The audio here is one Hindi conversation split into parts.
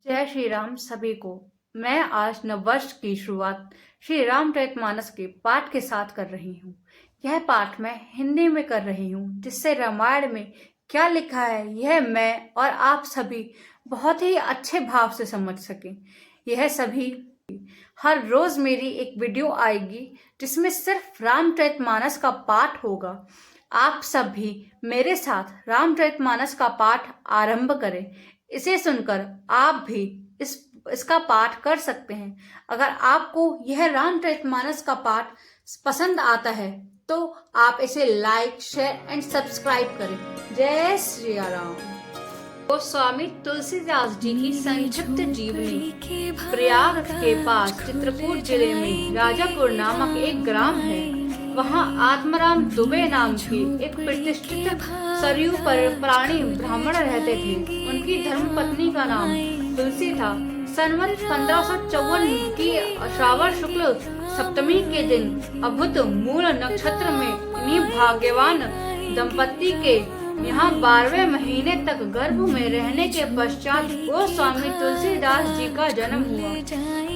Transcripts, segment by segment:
जय श्री राम सभी को। मैं आज नववर्ष की शुरुआत श्री रामचरितमानस के पाठ के साथ कर रही हूँ। यह पाठ मैं हिंदी में कर रही हूँ, जिससे रामायण में क्या लिखा है यह मैं और आप सभी बहुत ही अच्छे भाव से समझ सकें। यह सभी हर रोज मेरी एक वीडियो आएगी जिसमें सिर्फ रामचरितमानस का पाठ होगा। आप सभी मेरे साथ रामचरितमानस का पाठ आरंभ करें। इसे सुनकर आप भी इसका पाठ कर सकते हैं। अगर आपको यह रामचरितमानस का पाठ पसंद आता है तो आप इसे लाइक, शेयर एंड सब्सक्राइब करें। जय श्री राम। गोस्वामी तुलसीदास जी की संक्षिप्त जीवनी। प्रयाग के पास चित्रकूट जिले में राजापुर नामक एक ग्राम है। वहाँ आत्माराम दुबे नाम के एक प्रतिष्ठित सरयू पर प्राणी ब्राह्मण रहते थे। उनकी धर्मपत्नी का नाम तुलसी था। संवत 1554 की श्रावण शुक्ल सप्तमी के दिन अभुत मूल नक्षत्र में इन्हीं भाग्यवान दंपति के यहाँ 12वें महीने तक गर्भ में रहने के पश्चात गोस्वामी तुलसीदास जी का जन्म हुआ।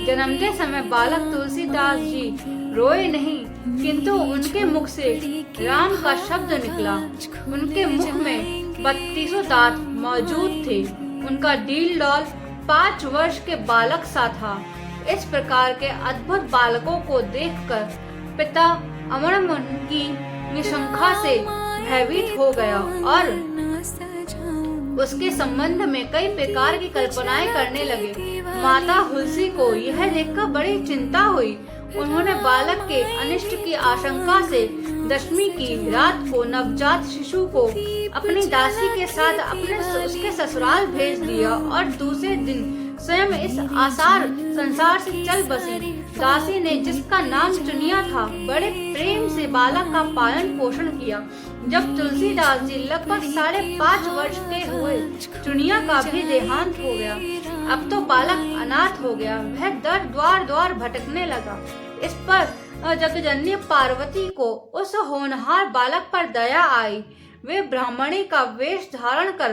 जन्मते समय बालक तुलसीदास जी रोए नहीं, किंतु उनके मुख से राम का शब्द निकला। उनके मुख में 32 दांत मौजूद थे। उनका डील डॉल 5 वर्ष के बालक सा था। इस प्रकार के अद्भुत बालकों को देखकर पिता अमरमुन की निशंका से भयभीत हो गया और उसके संबंध में कई प्रकार की कल्पनाएं करने लगे। माता हुलसी को यह देखकर बड़ी चिंता हुई। उन्होंने बालक के अनिष्ट की आशंका से दशमी की रात को नवजात शिशु को अपनी दासी के साथ उसके ससुराल भेज दिया और दूसरे दिन स्वयं इस आसार संसार से चल बसी। दासी ने जिसका नाम चुनिया था, बड़े प्रेम से बालक का पालन पोषण किया। जब तुलसीदास जी लगभग 5.5 वर्ष के हुए, चुनिया का भी देहांत हो गया। अब तो बालक अनाथ हो गया। वह दर द्वार द्वार भटकने लगा। इस पर जगजननी पार्वती को उस होनहार बालक पर दया आई। वे ब्राह्मणी का वेश धारण कर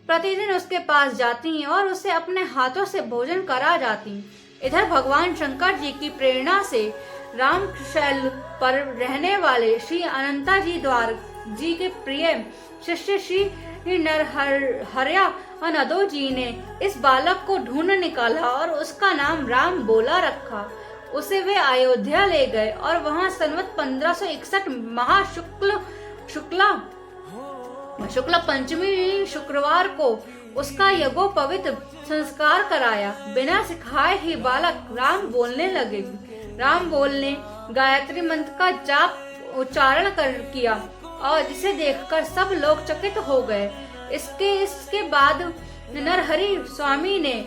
प्रतिदिन उसके पास जाती और उसे अपने हाथों से भोजन करा जाती। इधर भगवान शंकर जी की प्रेरणा से रामशैल पर रहने वाले श्री अनंता जी द्वार जी के प्रिय शिष्य श्री नरहरया अनदो जी ने इस बालक को ढूंढ निकाला और उसका नाम राम बोला रखा। उसे वे अयोध्या ले गए और वहां संवत 1561 शुक्ला पंचमी शुक्रवार को उसका यज्ञोपवीत संस्कार कराया। बिना सिखाए ही बालक राम बोलने लगे। राम बोलने गायत्री मंत्र का जाप उच्चारण किया और जिसे देखकर सब लोग चकित हो गए। इसके बाद नरहरि स्वामी ने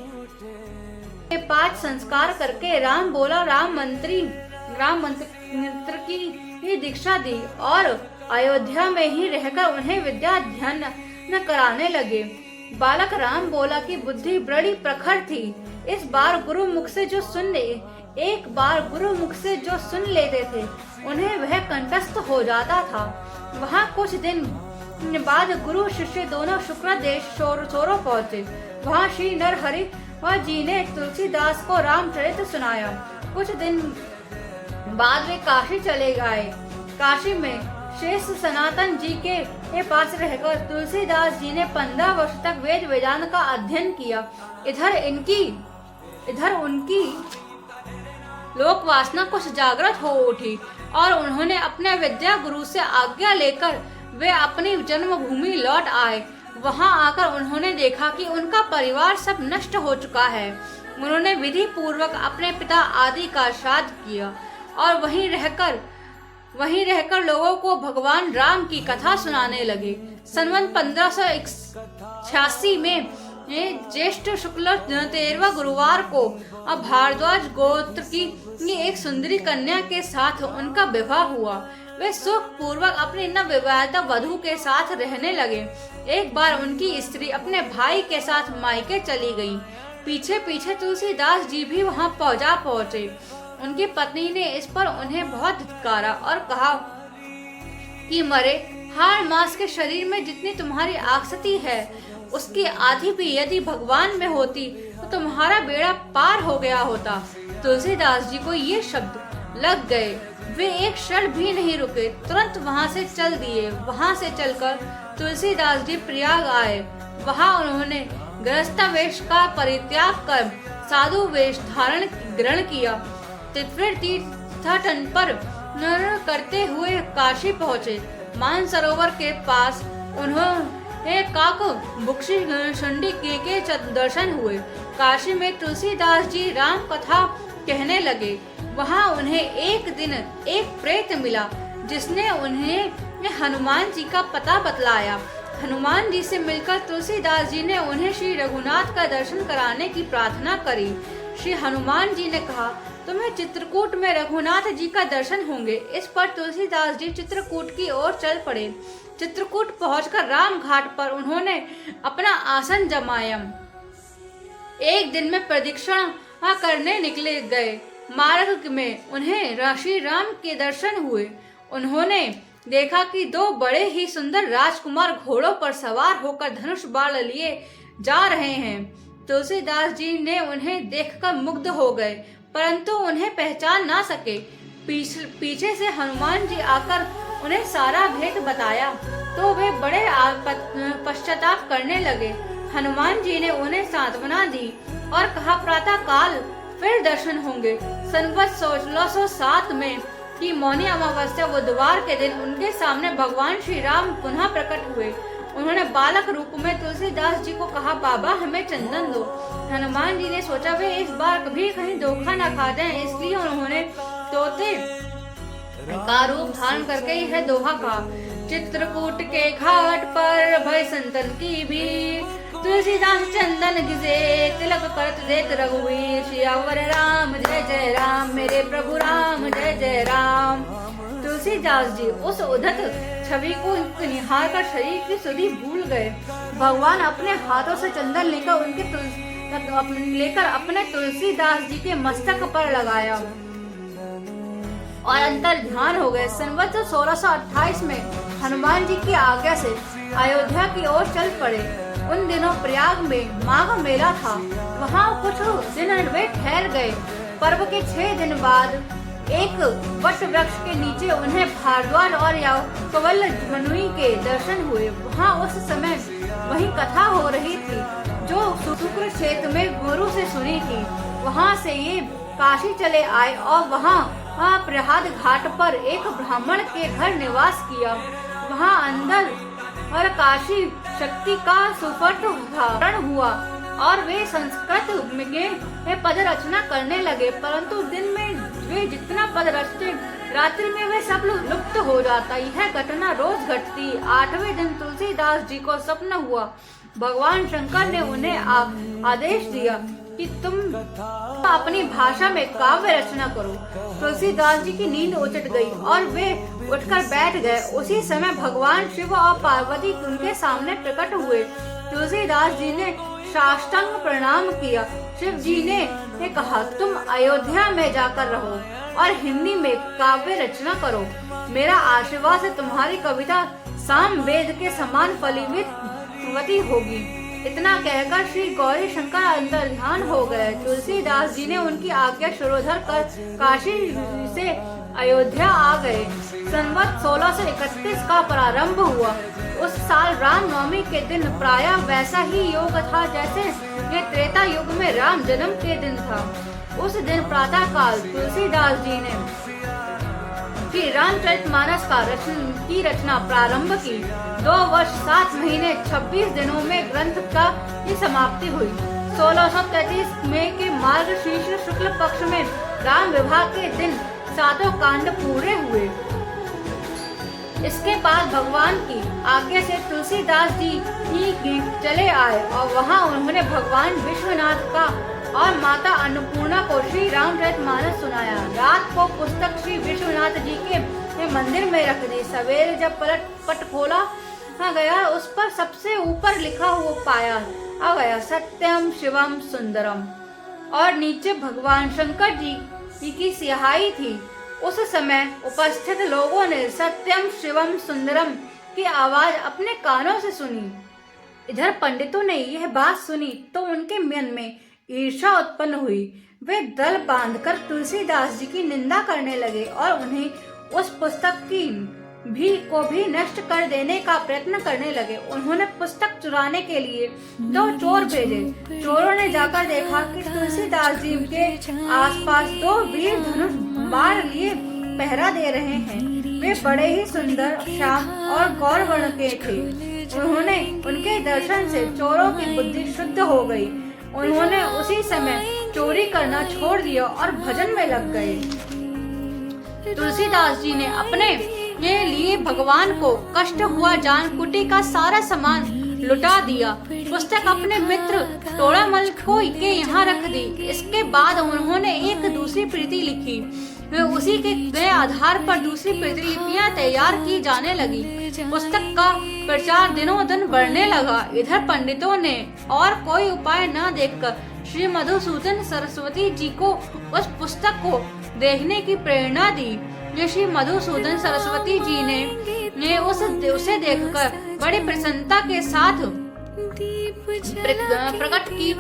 5 संस्कार करके राम बोला राम मंत्र की दीक्षा दी और अयोध्या में ही रहकर उन्हें विद्या अध्ययन कराने लगे। बालक राम बोला की बुद्धि बड़ी प्रखर थी। एक बार गुरु मुख से जो सुन लेते थे, उन्हें वह कंठस्थ हो जाता था। वहाँ कुछ दिन बाद गुरु शिष्य दोनों शुक्र देश सोरो पहुँचे। वहाँ श्री नरहरि जी ने तुलसीदास को रामचरित सुनाया। कुछ दिन बाद वे काशी चले गए। काशी में शेष सनातन जी के पास रहकर तुलसीदास जी ने 15 वर्ष तक वेद वेदांत का अध्ययन किया। इधर उनकी लोक वासना कुछ जागृत हो उठी और उन्होंने अपने विद्या गुरु से आज्ञा लेकर वे अपनी जन्मभूमि लौट आए। वहां आकर उन्होंने देखा कि उनका परिवार सब नष्ट हो चुका है। उन्होंने विधि पूर्वक अपने पिता आदि का श्राद्ध किया और वहीं रहकर लोगों को भगवान राम की कथा सुनाने लगे। संवत 1586 में ज्येष्ठ शुक्ल 13वां गुरुवार को भारद्वाज गोत्र की एक सुंदरी कन्या के साथ उनका विवाह हुआ। वे सुख पूर्वक अपनी नवविवाहिता वधू के साथ रहने लगे। एक बार उनकी स्त्री अपने भाई के साथ मायके चली गई। पीछे पीछे तुलसीदास जी भी वहां पहुंचे। उनकी पत्नी ने इस पर उन्हें बहुत धिक्कारा और कहा कि मरे हाड़ मांस के शरीर में जितनी तुम्हारी आसक्ति है उसकी आधी भी यदि भगवान में होती तो तुम्हारा बेड़ा पार हो गया होता। तुलसीदास जी को ये शब्द लग गए। वे एक क्षण भी नहीं रुके, तुरंत वहां से चल दिए। वहां से चलकर तुलसीदास जी प्रयाग आए। वहां उन्होंने गृहस्थवेश का परित्याग कर साधु वेश धारण ग्रहण किया। फिर तीर्थाटन पर करते हुए काशी पहुँचे। मानसरोवर के पास उन्होंने काक भुक्षुंडी के दर्शन हुए। काशी में तुलसीदास जी राम कथा कहने लगे। वहाँ उन्हें एक दिन एक प्रेत मिला जिसने उन्हें हनुमान जी का पता बतलाया। हनुमान जी से मिलकर तुलसीदास जी ने उन्हें श्री रघुनाथ का दर्शन कराने की प्रार्थना करी। श्री हनुमान जी ने कहा, तुम्हें चित्रकूट में रघुनाथ जी का दर्शन होंगे। इस पर तुलसीदास जी चित्रकूट की ओर चल पड़े। चित्रकूट पहुंचकर राम घाट पर उन्होंने अपना आसन जमाया। एक दिन में प्रदक्षिणा करने निकले गए। मार्ग में उन्हें श्री राम के दर्शन हुए। उन्होंने देखा कि दो बड़े ही सुंदर राजकुमार घोड़ों पर सवार होकर धनुष बाण लिए जा रहे हैं। तुलसीदास जी ने उन्हें देखकर मुग्ध हो गए, परंतु उन्हें पहचान ना सके। पीछे से हनुमान जी आकर उन्हें सारा भेद बताया तो वे बड़े पश्चाताप करने लगे। हनुमान जी ने उन्हें सांत्वना दी और कहा, प्रातः काल फिर दर्शन होंगे। संवत 1607 में की मौनी अमावस्या बुधवार के दिन उनके सामने भगवान श्री राम पुनः प्रकट हुए। उन्होंने बालक रूप में तुलसीदास जी को कहा, बाबा हमें चंदन दो। हनुमान जी ने सोचा वे इस बार कभी कहीं धोखा न खा जाएं, इसलिए उन्होंने तोते का रूप धारण करके यह दोहा कहा। चित्रकूट के घाट पर भय संतन की भीड़, तुलसीदास चंदन घिसे तिलक करत देत रघुवीर। सियावर राम जय जय राम, मेरे प्रभु राम जय जय राम। तुलसीदास जी उस उद्धत छवि को निहार कर शरीर की सुधि भूल गए। भगवान अपने हाथों से चंदन लेकर अपने तुलसीदास जी के मस्तक पर लगाया और अंतर ध्यान हो गए। संवत 1628 में हनुमान जी की आज्ञा से अयोध्या की ओर चल पड़े। उन दिनों प्रयाग में माघ मेला था। वहाँ कुछ दिन वे ठहर गए। पर्व के 6 दिन बाद एक वट वृक्ष के नीचे उन्हें भारद्वाज और याकवल धनुई के दर्शन हुए। वहाँ उस समय वही कथा हो रही थी जो शुक्र क्षेत्र में गुरु से सुनी थी। वहाँ से ये काशी चले आए और वहाँ प्रहाद घाट पर एक ब्राह्मण के घर निवास किया। वहाँ अंदर और काशी शक्ति का सुपर्ण हुआ और वे संस्कृत में पद रचना करने लगे, परंतु दिन में वे जितना पद रचते रात्रि में वे सब लुप्त हो जाता। यह घटना रोज घटती। 8वें दिन तुलसीदास जी को स्वप्न हुआ। भगवान शंकर ने उन्हें आदेश दिया कि तुम अपनी भाषा में काव्य रचना करो। तुलसीदास जी की नींद उचट गई और वे उठकर बैठ गए। उसी समय भगवान शिव और पार्वती उनके सामने प्रकट हुए। तुलसीदास जी ने साष्टांग प्रणाम किया। शिव जी ने कहा, तुम अयोध्या में जाकर रहो और हिंदी में काव्य रचना करो। मेरा आशीर्वाद से तुम्हारी कविता साम वेद के समान फलीभूत होगी। इतना कहकर श्री गौरी शंकर अंतर ध्यान हो गए। तुलसीदास जी ने उनकी आज्ञा शिरोधर कर काशी से अयोध्या आ गए। संवत 1631 का प्रारंभ हुआ। उस साल रामनवमी के दिन प्रायः वैसा ही योग था जैसे ये त्रेता युग में राम जन्म के दिन था। उस दिन प्रातः काल तुलसीदास जी ने श्री रामचरितमानस की रचना प्रारंभ की। 2 वर्ष 7 महीने 26 दिनों में ग्रंथ का समाप्ति हुई। 1633 में के मार्गशीर्ष शुक्ल पक्ष में राम विवाह के दिन 7 कांड पूरे हुए। इसके बाद भगवान की आज्ञा से तुलसीदास जी ही चले आए और वहां उन्होंने भगवान विश्वनाथ का और माता अन्नपूर्णा को श्री रामचरितमानस सुनाया। रात को पुस्तक श्री विश्वनाथ जी के मंदिर में रख दी। सवेरे जब पट खोला गया उस पर सबसे ऊपर लिखा हुआ पाया गया, सत्यम शिवम सुंदरम, और नीचे भगवान शंकर जी की सिहाई थी। उस समय उपस्थित लोगों ने सत्यम शिवम सुंदरम की आवाज अपने कानों से सुनी। इधर पंडितों ने यह बात सुनी तो उनके मन में ईर्ष्या उत्पन्न हुई। वे दल बांधकर तुलसीदास जी की निंदा करने लगे और उन्हें उस पुस्तक को भी नष्ट कर देने का प्रयत्न करने लगे। उन्होंने पुस्तक चुराने के लिए 2 चोर भेजे। चोरों ने जाकर देखा कि तुलसीदास जी के आसपास 2 वीर धनुष बाण लिए पहरा दे रहे हैं। वे बड़े ही सुंदर, श्याम और गौर वर्ण के थे। उन्होंने उनके दर्शन से चोरों की बुद्धि शुद्ध हो गई। उन्होंने उसी समय चोरी करना छोड़ दिया और भजन में लग गए। तुलसीदास जी ने अपने लिए भगवान को कष्ट हुआ जान कुटी का सारा सामान लुटा दिया। पुस्तक अपने मित्र तोड़ामल के यहाँ रख दी। इसके बाद उन्होंने एक दूसरी कृति लिखी। उसी के आधार पर दूसरी प्रतिलिपियां तैयार की जाने लगी। पुस्तक का प्रचार दिनों दिन बढ़ने लगा। इधर पंडितों ने और कोई उपाय न देखकर श्री मधुसूदन सरस्वती जी को उस पुस्तक को देखने की प्रेरणा दी। श्री मधुसूदन सरस्वती जी ने उसे देखकर बड़ी प्रसन्नता के साथ प्रकट की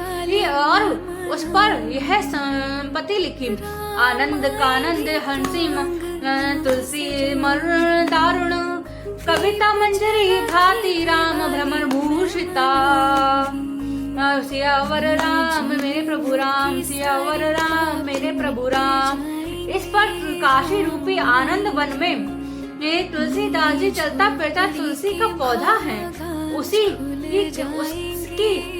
और उस पर यह संपत्ति लिखी। आनंद कानंद हंसिम तुलसी मरण दारुण कविता मंजरी भाति राम भ्रमर भूषिता। सियावर राम मेरे प्रभु राम, सियावर राम मेरे प्रभु राम। इस पर काशी रूपी आनंद वन में ये तुलसीदास जी चलता फिरता तुलसी का पौधा है। उसकी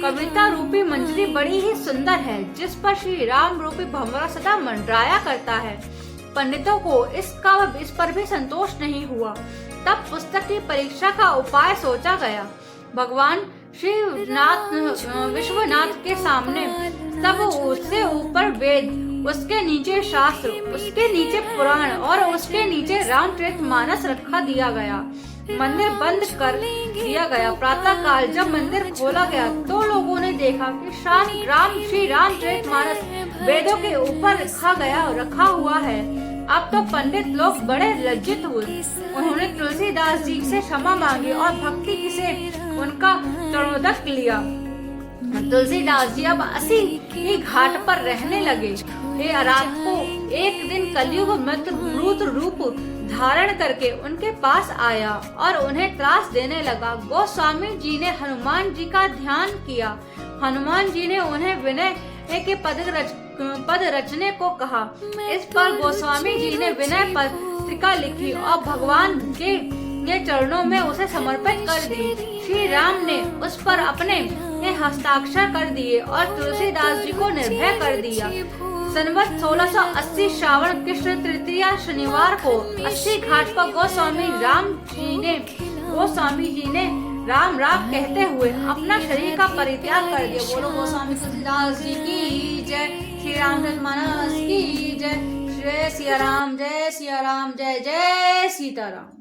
कविता रूपी मंजरी बड़ी ही सुंदर है, जिस पर श्री राम रूपी भंवरा सदा मंडराया करता है। पंडितों को इस पर भी संतोष नहीं हुआ। तब पुस्तक की परीक्षा का उपाय सोचा गया। भगवान श्री विश्वनाथ के सामने तब उससे ऊपर वेद, उसके नीचे शास्त्र, उसके नीचे पुराण और उसके नीचे रामचरितमानस रखा दिया गया। मंदिर बंद कर दिया गया। प्रातः काल जब मंदिर खोला गया तो लोगों ने देखा कि श्री रामचरितमानस वेदों के ऊपर रखा हुआ है। अब तो पंडित लोग बड़े लज्जित हुए। उन्होंने तुलसीदास जी से क्षमा मांगी और भक्ति से उनका तरणोदक लिया। तुलसीदास जी अब 80 ही घाट पर रहने लगे। रात को एक दिन कलयुग मृत रूप धारण करके उनके पास आया और उन्हें त्रास देने लगा। गोस्वामी जी ने हनुमान जी का ध्यान किया। हनुमान जी ने उन्हें विनय के पद रचने को कहा। इस पर गोस्वामी जी ने विनय पत्रिका लिखी और भगवान के चरणों में उसे समर्पित कर दी। श्री राम ने उस पर अपने हस्ताक्षर कर दिए और तुलसीदास जी को निर्भय कर दिया। संवत 1680 श्रावण कृष्ण तृतीया शनिवार को 80 घाट पर गोस्वामी जी ने राम राम कहते हुए अपना शरीर का परित्याग कर दिया। बोलो गोस्वामी तुलसीदास जी की जय, श्री रामचरितमानस की जय, जय सिया राम, जय सिया राम, जय जय सीताराम।